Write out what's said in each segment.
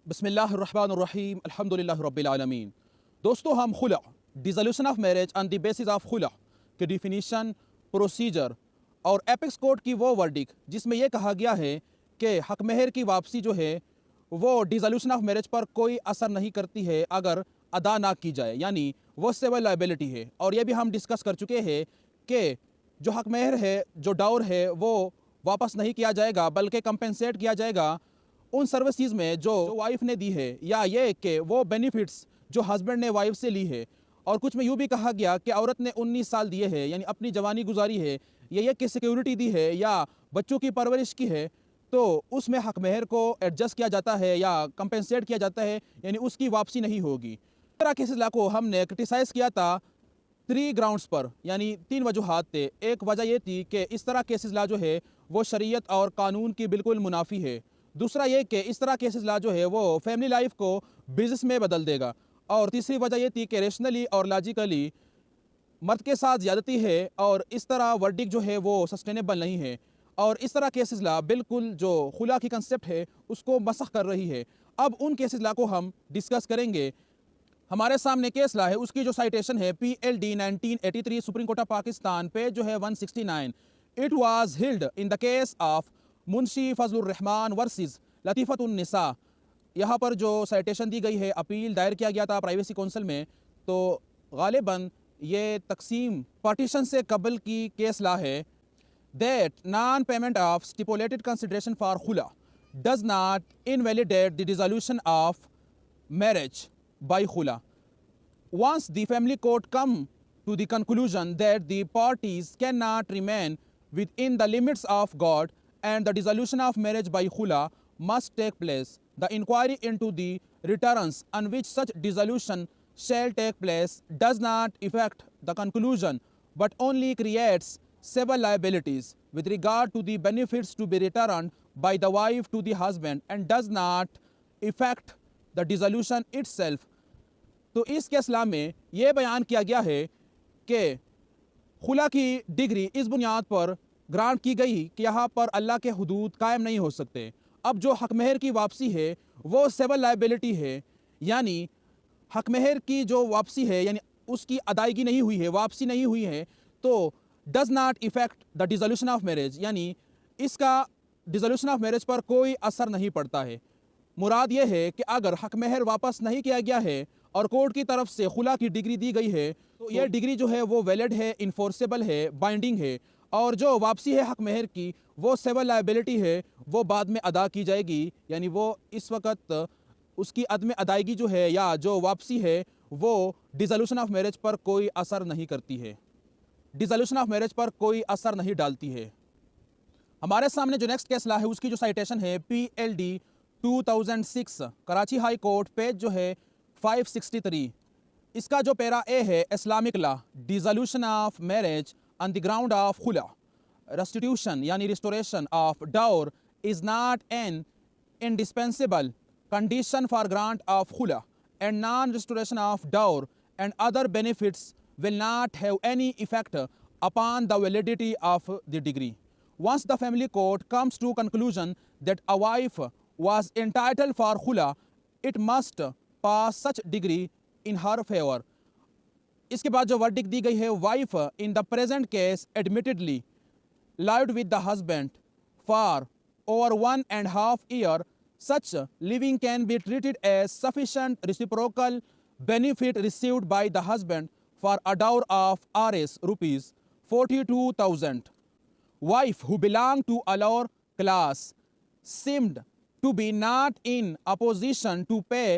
बिस्मिल्लाहिर्रहमानिर्रहीम अल्हम्दुलिल्लाहि रब्बिल आलमीन। दोस्तों, हम खुला dissolution of marriage on the basis of खुला के डिफिनीशन, प्रोसीजर और एपेक्स कोर्ट की वो वर्डिक जिसमें यह कहा गया है कि हक महर की वापसी जो है वो डिसोल्यूशन ऑफ मैरिज पर कोई असर नहीं करती है अगर अदा ना की जाए, यानी वो सिविल लायबिलिटी है। और ये भी हम डिस्कस कर चुके हैं कि जो हक महर है, जो डाउर है, वो वापस नहीं किया जाएगा बल्कि कंपेंसेट किया जाएगा उन सर्विसेज में जो वाइफ ने दी है, या ये कि वो बेनिफिट्स जो हस्बैंड ने वाइफ से ली है। और कुछ में यूँ भी कहा गया कि औरत ने 19 साल दिए हैं, यानी अपनी जवानी गुजारी है, ये कि सिक्योरिटी दी है या बच्चों की परवरिश की है, तो उसमें हक महर को एडजस्ट किया जाता है या कंपेंसेट किया जाता है, यानी उसकी वापसी नहीं होगी। इस तरह केसेस ला को हमने क्रिटिसाइज़ किया था 3 ग्राउंड्स पर, यानी 3 वजूहात थे। एक वजह ये थी कि इस तरह केसेस ला जो है वो शरीयत और कानून की बिल्कुल मुनाफी है। दूसरा ये कि इस तरह केसेस ला जो है वो फैमिली लाइफ को बिजनेस में बदल देगा। और तीसरी वजह ये थी कि रेशनली और लॉजिकली मर्द के साथ ज़्यादती है और इस तरह वर्डिक जो है वो सस्टेनेबल नहीं है। और इस तरह केसेस ला बिल्कुल जो खुला की कंसेप्ट है उसको मसख कर रही है। अब उन केसेस ला को हम डिस्कस करेंगे। हमारे सामने केस ला है, उसकी जो साइटेशन है PLD 1983 supreme court of Pakistan पे जो है 169। It was held in the case of Munshi Fazlur Rahman versus Latifatun Nisa. यहाँ पर जो साइटेशन दी गई है, अपील दायर किया गया था प्राइवेसी काउंसिल में, तो गालिबन ये तकसीम पार्टीशन से कबल की केस ला है। That non payment of stipulated consideration for khula does not invalidate the dissolution of marriage by khula. Once the family court come to the conclusion that the parties cannot remain within the limits of God and the dissolution of marriage by khula must take place, the inquiry into the returns on which such dissolution shall take place does not affect the conclusion but only creates civil liabilities with regard to the benefits to be returned by the wife to the husband and does not affect the dissolution itself. तो इस केसला में यह बयान किया गया है कि खुला की डिग्री इस बुनियाद पर ग्रांट की गई कि यहाँ पर अल्लाह के हुदूद कायम नहीं हो सकते। अब जो हक महर की वापसी है वो सिविल लायबिलिटी है, यानी हक महर की जो वापसी है यानी उसकी अदायगी नहीं हुई है, वापसी नहीं हुई है, तो does not effect the dissolution of marriage, यानी इसका डिसोल्यूशन ऑफ मैरिज पर कोई असर नहीं पड़ता है। मुराद ये है कि अगर हक महर वापस नहीं किया गया है और कोर्ट की तरफ से खुला की डिग्री दी गई है तो यह डिग्री जो है वो वैलिड है, इन्फोर्सेबल है, बाइंडिंग है। और जो वापसी है हक महर की वो सिविल लायबिलिटी है, वो बाद में अदा की जाएगी, यानी वो इस वक्त उसकी अदम अदायगी जो है या जो वापसी है वो डिसोल्यूशन ऑफ मैरिज पर कोई असर नहीं करती है, डिसोल्यूशन ऑफ मैरिज पर कोई असर नहीं डालती है। हमारे सामने जो नेक्स्ट केस ला है उसकी जो साइटेशन है PLD 2006 Karachi high court, page जो है 563। इसका जो पैरा ए है Islamic law, dissolution of marriage on the ground of khula, restitution यानी restoration of dower is not an indispensable condition for grant of khula and non restoration of dower and other benefits will not have any effect upon the validity of the degree. Once the family court comes to conclusion that a wife was entitled for khula, it must pass such degree in her favor. इसके बाद जो verdict दी गई है, wife in the present case admittedly lived with the husband for over 1.5 years, such living can be treated as sufficient reciprocal benefit received by the husband for a dower of Rs rupees 42,000. Wife who belonged to a lower class seemed to be not in a position to pay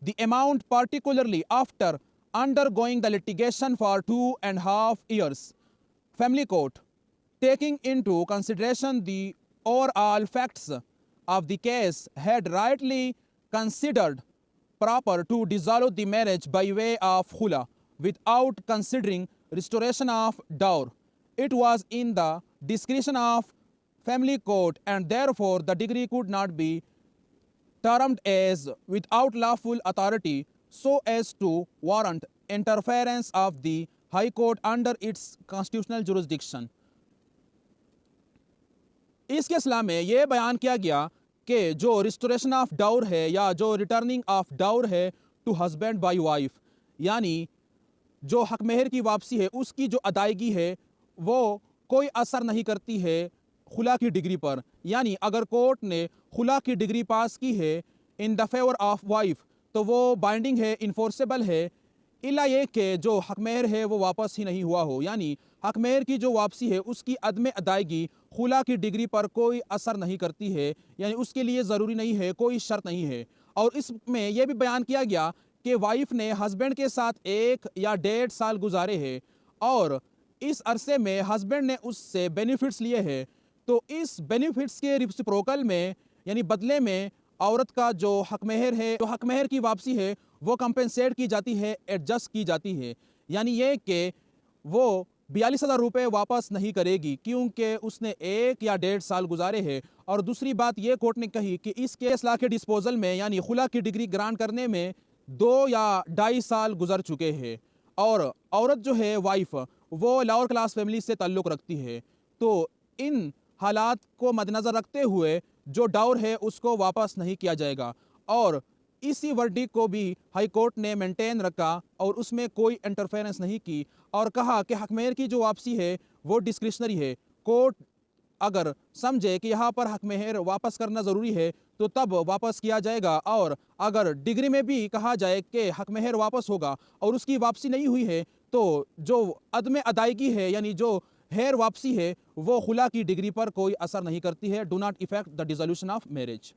the amount, particularly after undergoing the litigation for 2.5 years. Family court, taking into consideration the overall facts of the case, had rightly considered proper to dissolve the marriage by way of khula without considering restoration of dower. It was in the discretion of family court and therefore the degree could not be termed as without lawful authority so as to warrant interference of the High Court under its constitutional jurisdiction. इस केसला में यह बयान किया गया कि जो restoration of डाउर है या जो रिटर्निंग ऑफ डाउर है टू हस्बैंड बाय वाइफ, यानी जो हक महर की वापसी है उसकी जो अदायगी है वो कोई असर नहीं करती है खुला की डिग्री पर। यानी अगर कोर्ट ने खुला की डिग्री पास की है in the favour of wife तो वो बाइंडिंग है, इन्फोर्सेबल है, इला ये कि जो हक महर है वो वापस ही नहीं हुआ हो। यानी हक महर की जो वापसी है उसकी अदम अदायगी खुला की डिग्री पर कोई असर नहीं करती है, यानी उसके लिए ज़रूरी नहीं है, कोई शर्त नहीं है। और इसमें यह भी बयान किया गया कि वाइफ ने हस्बैंड के साथ 1 या 1.5 साल गुजारे हैं और इस अरसे में हस्बैंड ने उससे बेनिफिट्स लिए हैं, तो इस बेनिफिट्स के रिसिप्रोकल में यानी बदले में औरत का जो हक महर है, जो हक महर की वापसी है वो कंपेंसेट की जाती है, एडजस्ट की जाती है। यानी ये कि वो 42,000 रुपये वापस नहीं करेगी क्योंकि उसने 1 या 1.5 साल गुजारे हैं। और दूसरी बात ये कोर्ट ने कही कि इस केस ला के डिस्पोजल में यानी खुला की डिग्री ग्रांट करने में 2 या 2.5 साल गुजर चुके हैं और औरत जो है वाइफ वो लोअर क्लास फैमिली से ताल्लुक़ रखती है। तो इन हालात को मद्देनज़र रखते हुए जो डाउर है उसको वापस नहीं किया जाएगा और इसी वर्डिक को भी हाई कोर्ट ने मेंटेन रखा और उसमें कोई इंटरफेरेंस नहीं की और कहा कि हक महर की जो वापसी है वो डिस्क्रिशनरी है। कोर्ट अगर समझे कि यहाँ पर हक महर वापस करना ज़रूरी है तो तब वापस किया जाएगा, और अगर डिग्री में भी कहा जाए कि हक महर वापस होगा और उसकी वापसी नहीं हुई है तो जो अदम अदायगी है यानी जो हेर वापसी है वो खुला की डिग्री पर कोई असर नहीं करती है, do not effect the dissolution of marriage.